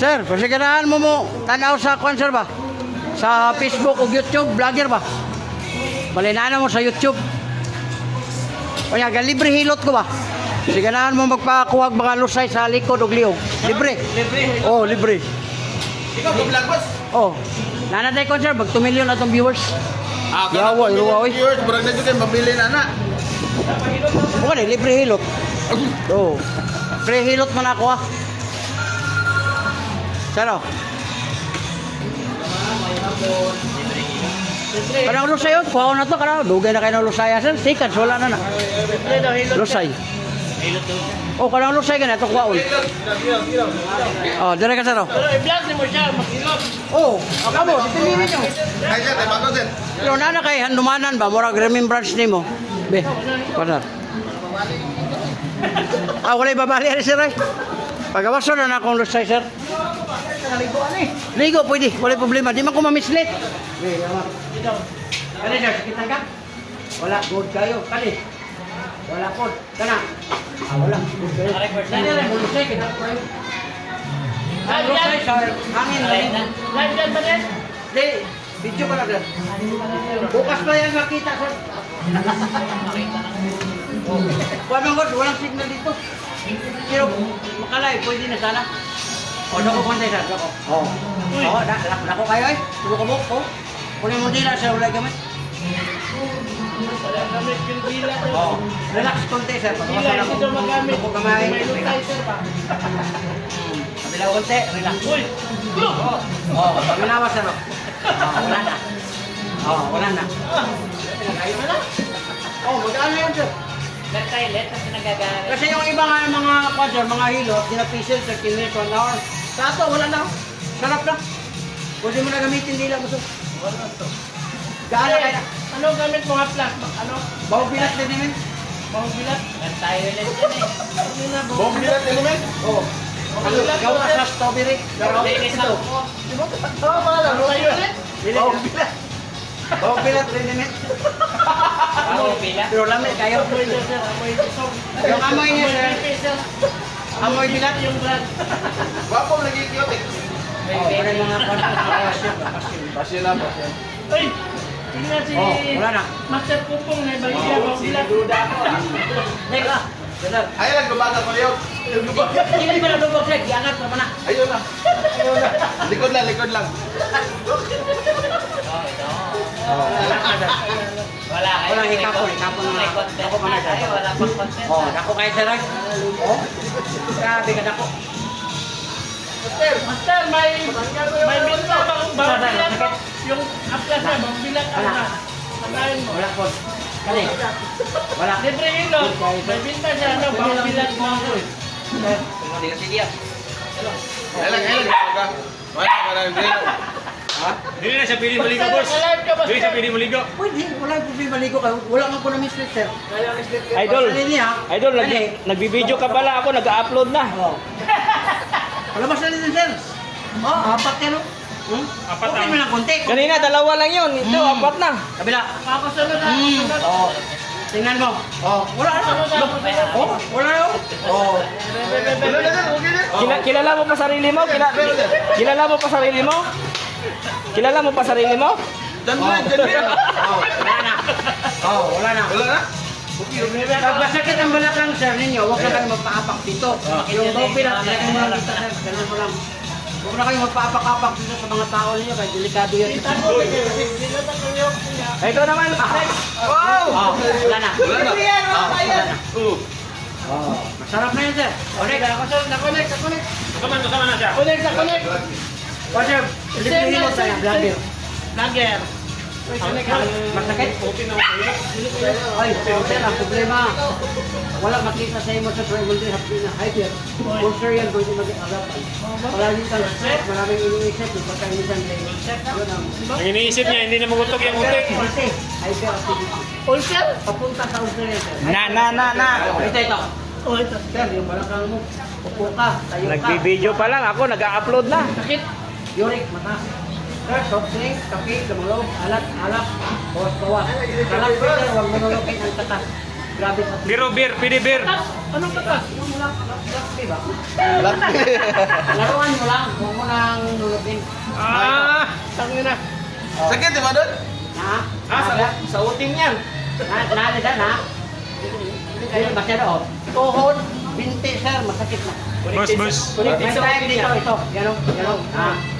Sir, pasigarahan mo tanaw sa kwan sir ba? Sa Facebook o YouTube, vlogger ba? Balinaan mo sa YouTube. O yan, libre hilot ko ba? Siganahan mo magpakuwag mga lusay sa likod o liog. Libre. Libre. Oh, libre. Ikaw, vlog boss. Oh. Nanaday ko sir, mag 2 million atong viewers. Yawa, iruwa oy. Viewers, murag na dyan kayo mabili na na. Bukan eh, libre hilot. Oh. Free hilot man ako ah. Saro. Kanang lusay yun, kuha ko na to, kanang dugay na kayo ng lusay sir. Sikat, wala na na. Lusay. Oh, kanang lusay ka na, ito kuha ko. Oh, dire ka saro. I-vlog mo siya, mag-hilot. Oh, kamo, ditilirin nyo. Ay, sir, bago sir. Pero nana kay handumanan ba, murag remembrance ni mo. Be, panar. Ah, wala'y babali ari sir ay. Pagawaso na akong lusay sir. Ligo pwede, wala'y problema. Di man ko mamislit. Be, yaman. Kali sir, kita ka? Wala, good kayo. Kali. Wala po. Kana. Ah, wala. Good kayo. Nani mo lusay, kita ko kayo. Ang lusay sir, hangin ba yun? Live dyan ba rin? Di, video ko lang sir. Bukas pa yan makita sir. Kuha mo God, walang signal dito. Pero makalay, pwede na sana. O, dako pantay sir, dako. O, dako kayo eh. Tulo ka mo, o. Kunin mo dila sir, wala gamit. Wala kami pinila. O, relax konti sir. Pila, Pagkawasan hindi ako. magamit. Ako kamay. May lutay sir ba? Kabila konti, relax. Uy! O, pagminawa sir. O, wala na. O, wala na. Kayo na lang. O, magkano yan sir? Let kasi nagagamit. Kasi yung iba nga mga kwadser, mga hilot, ginapisil sa 15 minutes, 1 hour. Sa ato, wala na. Sarap na. Pwede mo na gamitin dila mo to. Gaano kaya? Ano gamit mo nga plus? Ano? Bawang bilat din namin. Bawang bilat? Tayo ulit dyan eh. Ano na Bawang bilat element? Oo. Ano, gawa sa strawberry. Gawa Linis ito. ako. Tama lang. Tayo ulit. Bawang bilat. Bawang bilat din namin. Bawang bilat? Pero lamig kayo. Amoy niya sir. Amoy niya. Yung amoy niya sir. Amoy bilat. Yung brand. Wapo lagi kiotik. Oh, pwede mga kwadser. Pasya lang, pasya. Uy! Tingnan si... Oh, wala na. Master Kupong na baligya. Bawang bilat. Teka. Sir. Ay lang, gumata pa yun. Hindi ba na lubog sir? Iangat pa na. Ayun na. Ayun na. Likod lang, likod lang. Wala kayo. Wala hikapon na. Ako pa na sir. Wala pang content. Oh, dako kayo sir. Oh. Grabe ka dako. Master, may minta bang bawang bilat? Yung aplas na, bawang bilat. Ano na? Sanayin mo. Wala po. Kani. Wala. Libre ilog. May minta siya, ano, bawang bilat mo ako eh. Ay lang, ay lang. Wala, wala. Ha? Hindi na siya pili maligo, boss. Nalive ka ba, Hindi siya sir? pili maligo. Pwede. Wala yung problema ligo kayo. Wala nga po na mislit sir. Idol, Pagsalin niya. idol, Kani. nagbibideo ka pala ako, nag-upload na. Oh. Palabas na din sir. Oh, apat yan oh. Hmm? Apat Okay na. mo lang konti. Kanina, dalawa lang yun. Ito, apat na. Kabila. Kakasunod na. kasunod. Oh. Tingnan mo. Oh, wala na. Oh, wala na. Oh. Wala na dyan, okay na. Kilala mo pa sarili mo? Kilala mo pa sarili mo? Kilala mo pa sarili mo? Dyan mo yan, dyan mo yan. Oh, wala na. Oh, wala na. Wala na? Pag masakit ang balakang sir ninyo, huwag na kayo magpaapak dito. Yung dopey lang, ilagay mo lang dito sir. Ganun mo lang. Huwag na kayo magpaapak-apak dito sa mga tao ninyo, kaya delikado yan. Ito naman. Wow! Oh, wala na. Wala na. Oh, wala na. Oo. Oh, masarap na yan sir. Connect, ako sir, na-connect, na-connect. Kasama na siya. Connect na connect. O sir, libre mo tayo, vlogger. Vlogger. Masakit? Ay, sir, ang problema. Wala makita sa imo sa pregnancy na hyper. Sponsor yan, pwede mag-agapan. Palagi kang stress, maraming iniisip, pagkainisan din. Yun ang... Ang iniisip niya, hindi na magutok yung utik. Kasi, hyperactivity. Ulcer? Papunta sa ulcer yan, sir. Na. Ito. Oh, ito. Sir, yung balakang mo, upo ka, tayo ka. Nagbibideo pa lang ako, nag-upload na. Sakit. Uric, mataas. Sir, soft drink, kape, lumulog, alat, bawas. Kalat, sir, huwag manulogin ang katas. Grabe sa Biro, beer, pwede beer. Tas, anong katas? Yung Lakbi ba? Lakbi. Laruan mo lang, huwag mo nang nulubin. Tangin na. Sakit di ba doon? Na? Sa uting yan. Nalida na? Ayun, masyado. Tuhod, binti, sir, masakit na. Boss, boss. May time dito, ito. Gano'n, gano'n.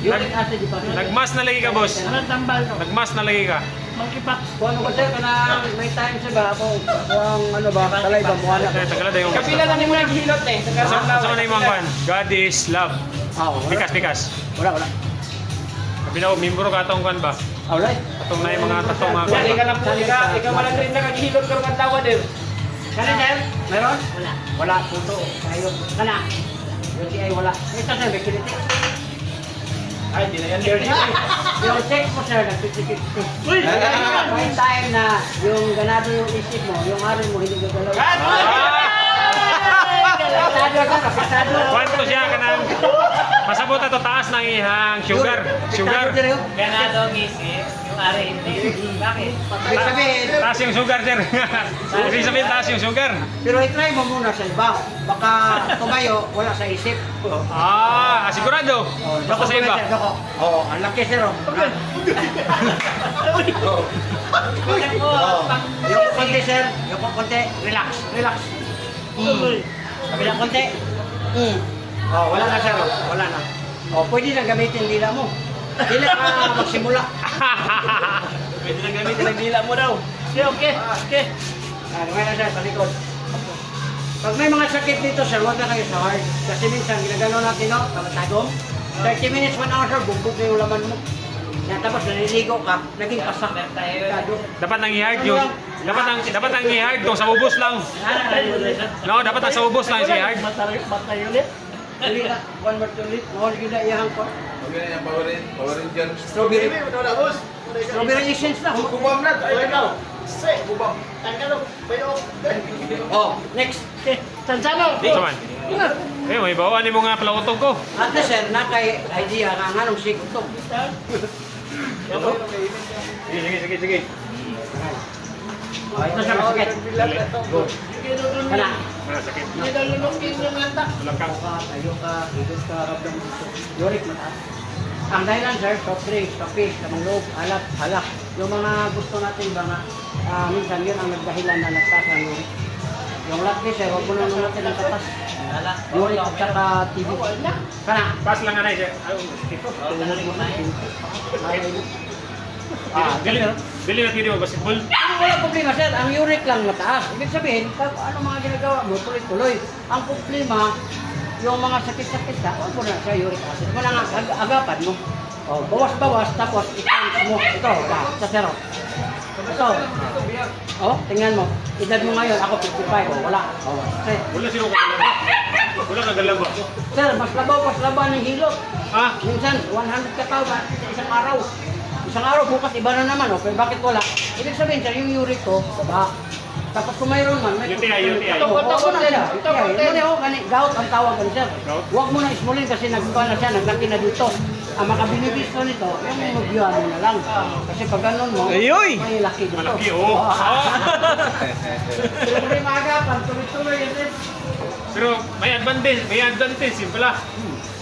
Uric acid, di ba? Nagmas na lagi ka, boss. Anong tambal ko? Nagmas na lagi ka. Monkeypox. Kung ano ko, sir, kana may time siya ba? Ako, ang ano ba, talay ba, muhala Kaya ko. tagala yung Kapila na mo naghihilot eh. Sa na yung mga kwan? God is love. Wala. Bikas. Wala. Kapila ko, mimbro ka itong kwan ba? Alright. Atong na yung mga tatong mga kwan Dali ka ba? lang, ikaw malang rin naghihilot ka ng tawa din. Kana, sir? Meron? Wala. Wala, puto. Kayo. Kana. Yung ay wala. Ito, sir, may kiliti. Ay, di na yan dirty. Yung check mo, sir, nag-50-50. Uy! May time na yung ganado yung isip mo, yung araw mo hindi gagalaw. Kapitado ka, kapitado. Kwanto siya ka ng... Masabot na to taas ng ihang sugar. Sugar. Ganado ang isip, yung ari hindi. Bakit? Ibig sabihin, Taas yung sugar, sir. Ibig sabihin, taas yung sugar. pero i-try mo muna sa iba. Baka tumayo, wala sa isip. Sigurado. Basta sa iba. Oo, ang laki, sir. Oh. Yung konti, sir. Yung konti, relax. Kabilang konti. Wala na, sir. Wala na. Pwede na gamitin dila mo. Dila ka magsimula. Pwede na gamitin ang dila mo daw. Okay. Ngayon na, sir, sa likod. Pag may mga sakit dito, sir, huwag na kayo sa hard. Kasi minsan, ginagano natin, no? Tamatagom. 30 minutes, 1 hour, sir, bugbog na yung laman mo. Yan, tapos naliligo ka, naging pasak. Kado. Dapat nang i-hard yung... Dapat nang i-hard kung sa ubos lang. No, dapat ang sa ubos lang si-hard. Matay ulit. Uli na, one more to ulit. Mahal yun na iyahang ko. Huwag na yung powerin dyan. Strawberry. Strawberry essence na. Kubam na. Oh, next. Sansano. Saman. May bawaan mo nga palautog ko. At na, sir, na kay idea nga nga nung sikot to. Sige. Ito, sir, masakit. Good. Kana. Sakit. Hindi daw lunukin yung lantak. Langkang. Tayo ka, higos ka, rabdang gusto. Yurik, mataas. Ang dahilan, sir, soft drinks, kape, tamang loob, alat, halak. Yung mga gusto natin ba nga, minsan yun ang nagdahilan na nagtaas ng yurik. Yung lakdi, sir, huwag mo na natin ang katas. Yurik at saka TV. Kana. Pass lang nga na siya. Tulunod mo na. Dili na video basketball. Wala problema, sir. Ang uric lang mataas. Ibig sabihin, pag ano mga ginagawa mo, tuloy-tuloy. Ang problema, yung mga sakit-sakit ka, huwag mo na sa uric acid. Mo na nga, agapan mo. Bawas-bawas, tapos i-cleanse mo. Ito, sa zero. Ito. Tingnan mo. Edad mo ngayon, ako 55. Wala. Sir, Wala sila kagalaw. Wala kagalaw ba? sir, mas labaw ng hilot. Ah, Minsan, 100 katao ba? Isang araw. Isang araw, bukas iba na naman. Okay, bakit wala? Ibig sabihin, sir, yung uric ko, baba. Tapos kung mayroon man, may UTI. Huwag mo na siya. UTI. Muna ako, gout ang tawag ko siya. Gout? Huwag mo na ismulin kasi nagbuka na siya, naglaki na dito. Ang makabinibisto nito, yung magyuhan mo na lang. Kasi pag ganun mo, Ayoy! may laki dito. Malaki, oo. Pero may maagapan, tuloy-tuloy yan din. Pero may advantage yun pala.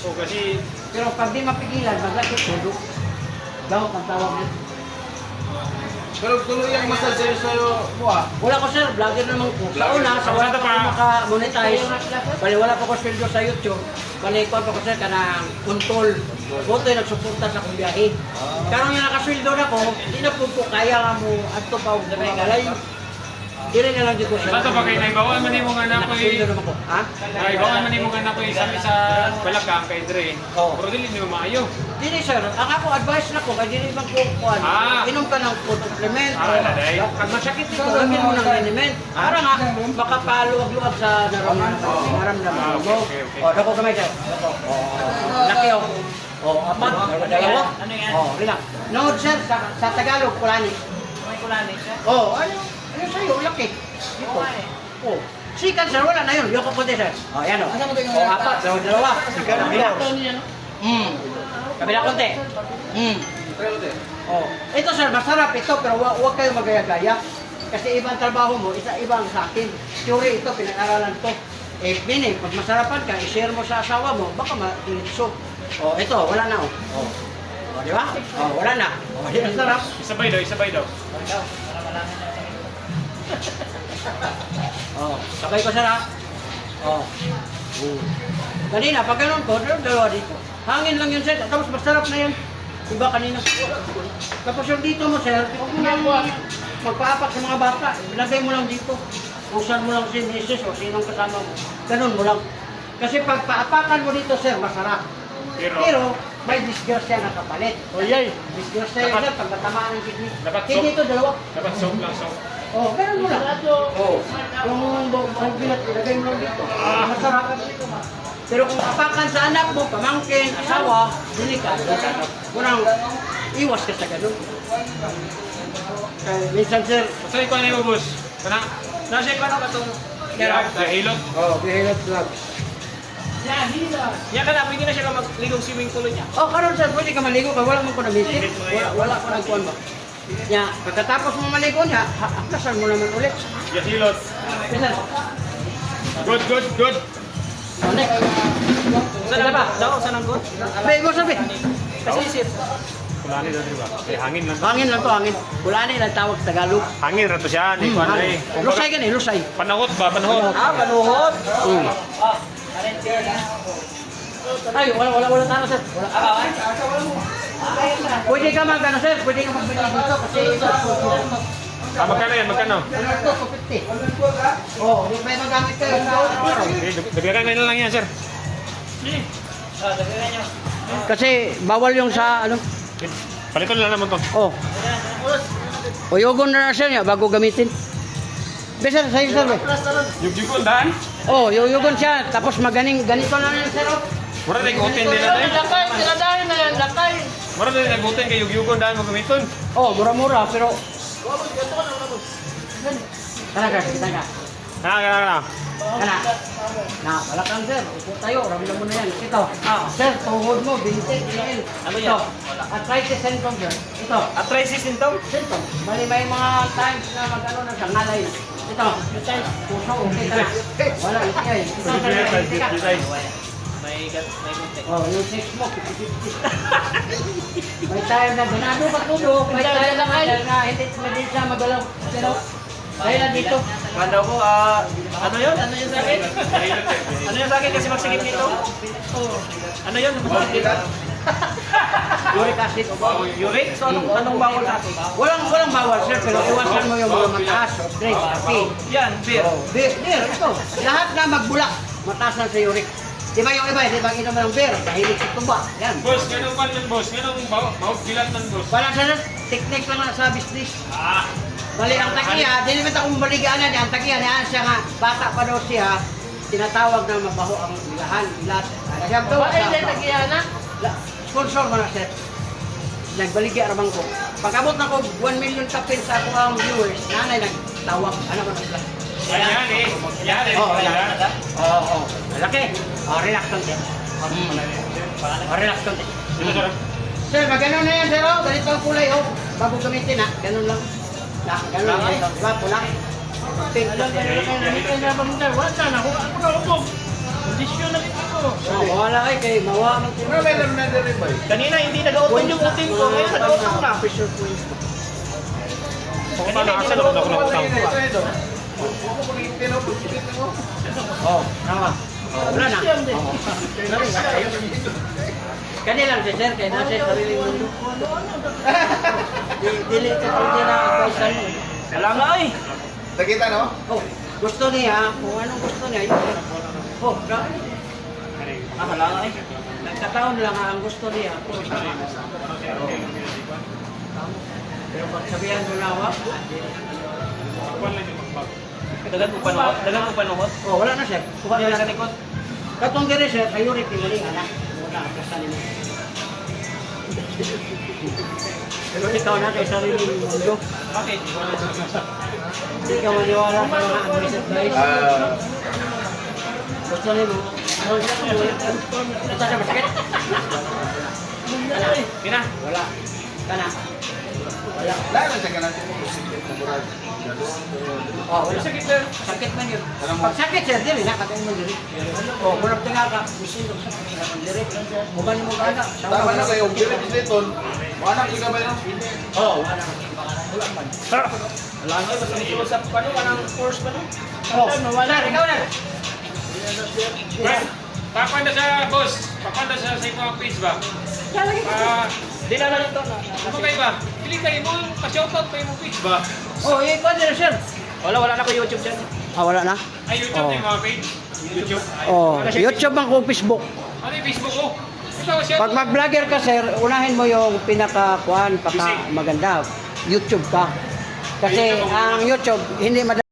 So kasi Pero pag di mapigilan, maglaki todo. Gout ang tawag nito. Pero tuloy yung massage sa'yo mo ah. Wala ko sir, vlogger naman ko. Sa una, sa wala Saan pa pa? ako maka-monetize. Bali wala pa ko sweldo sa YouTube. Bali ko pa ko sir kanang untol. Boto yung nagsuporta sa akong biyahe. Karon yung nakasweldo na ko, hindi na po kaya nga mo adto pa og gamay galay. Dire na lang dito Bato pa kay naibawaan man imong anak ko Nakasweldo naman ko. Ha? naibawaan man imong anak ko isa balakang kay Dre. Oo. Pero dili niyo maayo. Dili sir, ang ako advice na ko kay dili bang ko kuan. Inom ka ng food supplement. Laday. Pag masakit dito, lagyan mo ng liniment. Para nga makapaluwag-luwag sa naramdaman mo. Okay. Dako kamay sir. Laki oh. Apat, dalawa. Ano yan? Relax. Nood sir sa Tagalog kulani. May kulani siya? Ano sa'yo, laki. Dito. Sikat sir, wala na yun. Yoko po sir. Yan o. Apat, dalawa. Kabila. Kabila konti. Ito sir, masarap ito, pero huwag kayo magaya-gaya. Kasi ibang trabaho mo, ibang sa akin. Theory ito, pinag-aralan to. Bini, pag masarapan ka, i-share mo sa asawa mo, baka ma-dilitso. O, ito, wala na, o. O, di ba? O, wala na. O, di ang sarap. Isabay daw, isabay daw. O, sabay ko sarap. O. Kanina, pag ganun ko, dalawa dito. Hangin lang yun, sir. Tapos masarap na yan. Diba kanina? Tapos yung dito mo, sir, huwag mo lang magpaapak sa mga bata. Ilagay mo lang dito. Usan mo lang si Mrs. o sinong kasama mo. Ganun mo lang. Kasi pag paapakan mo dito, sir, masarap. Pero may disgrasya na kapalit. O yay. Disgrasya yun, sir, pag natamaan ng kidney. Dapat Kaya dito, dalawa. Dapat soap lang, soap. Oh, ganun mo lang. Oh, yung bilat, ilagay mo lang dito. Masarap. Pero kung apakan sa anak mo, pamangkin, asawa, delikado. Kunang iwas ka sa ganun. Minsan, sir, Masay ko na yung ubos. Kana? nasa ka na ba itong Hilot. oh, behilot drugs. Yan ka na, pwede na siya magligong swimming pool niya. Oh, karon sir, pwede ka maligo ka, wala man ko na-visit. Wala ko nagkuhan ba. Ya, pagkatapos mo maligo niya, aklasan mo naman ulit. Yes, hilot. Minsan, Good, good, good. ano? Saan na ba? Daw, saan ang good? Sabi mo sabi. Kasi isip. Kulani daw, diba? Hangin lang. Hangin lang to, hangin. Kulani lang tawag sa Tagalog. Hangin ra to siya. Di ko ano eh. Lusay ka lusay. Panahot ba? Panahot. Panuhot. Ay, wala tama sir. Wala. Pwede ka ano sir, pwede ka magbili dito kasi ito. Magkano yan? Magkano? Ito, 250. Oh, di may magamit kayo sa araw. Dagdagan ngayon lang yan, sir. Kasi bawal yung sa ano. Palitan lang naman to. Oh. O yugon na sir niya bago gamitin. Besar sa'yo sir. Yugyugon daan. Oh, yugon siya tapos ganito na yan sir. Oh. Mura na igutin din natin. Lakay, tinadahin na yan, lakay. Mura na igutin kay yugyugon daan mo gamiton. Oh, mura-mura pero Kana ka, kita ka. Ha. Kana. Na, balakang sir. Upo tayo, ramdam mo na yan. Ito. Sir, tuhod mo, bintik, iil. Ano yan? Arthritis syndrome sir. Ito. Arthritis symptom? Symptom. Bali may mga times na mag-ano na sa ngalay. Ito. Puso, okay ka na. Wala, ikay. Ito, sir. May kunti. Oh, yung sex mo, 50-50. May time na ganado patulog. May time na hindi siya magalaw. Pero, dahil na dito. Kanda ko, ano yun? Ano yun sa akin? Ano yun sa akin kasi magsigip dito? Ano yun? Uric acid. Uric? So anong bawal sa akin? Walang bawal sir, pero iwasan mo yung mga mataas. Drink, kape. Yan, beer. Beer, ito. Lahat na magbulak, mataas na sa uric. Di ba yung iba, di ba inom ng beer? Kahilig sa tuba. Yan. Boss, ganun pa yun, boss. Ganun bawag bilat ng boss. Wala sir, technique lang na sa business. Bali ang takiya, di naman akong baligaan na niya. Ang takiya niya, siya nga, bata pa daw siya, tinatawag na mabaho ang bilahan, bilat. Siya daw, Bakit hindi tagiyana? sponsor mo na sir. Nagbaligya ramang ko. Pag-abot na ko, 1 million kapin sa ako ang viewers, nanay nagtawag. Ano ba nagtawag? Yan eh. Yan eh. Oo, yan. Oo. Malaki. Oh, relax lang sir. Relax lang sir. Sino, sir? Sir, magano na yan sir. Oh, ganito ang kulay. Oh, bago gamitin ha. Ganun lang. Ganun lang. Diba? Pula. Pink. Wala na, ako na ubog. Kondisyon na rin ako. Oh, wala kay mawa man sir. Pero may lang na rin ba? Kanina hindi nag-auton yung uting ko, ngayon nag-auton na. Pressure point. Kung paano asa naman ako ng utang. Ito. Oh, tama. Wala na. Kani lang si sir, kaya nasa sariling mundo. Dili ka hindi na advice mo. Wala nga eh. Nakita no? Oh, gusto niya, kung anong gusto niya, yun. Oh, grabe. Wala nga eh. Nagkataon lang ang gusto niya. Pero pag sabihan mo na wag, Dagan ko panuhot. Dagan ko panuhot. oh, wala na sir. Kuha na sa likod. Katong diri sir, priority mo rin anak. Wala, kasanin mo. Pero ikaw na kay sariling mundo. Bakit? Hindi ka maniwala sa mga advice. Gusto niyo mo. Ito siya masakit. Kina. Wala. Kana. Lahat sa kanan mo sikit na murag. Oh, wala. Sakit man yun. Pag sakit, sir, dili na, katayin mo dili. Oh, kulap tinga ka, misin, dili. Mugan mo ka na. Tama na kayo, dili bisleton. Anak ka ba yun? Oo, wala. Wala man. Wala nga, basta nag-usap pa no, anong course pa no? Oh, wala, ikaw na. Pakwanda sa boss. Pakwanda sa iyong page ba? Di na lang ito na. Ano kayo ba? Pili kayo mo, pa-shoutout kayo mong page ba? Oh, pwede na, sir. Wala na ko YouTube dyan. Ah, wala na? Ay, YouTube na yung mga page. YouTube. Oh, YouTube ang kung Facebook. Ano yung Facebook ko? Ikaw, shout Pag mag-vlogger ka, sir, unahin mo yung pinaka-kuhan, maganda. YouTube ka. Kasi ang YouTube, hindi madali.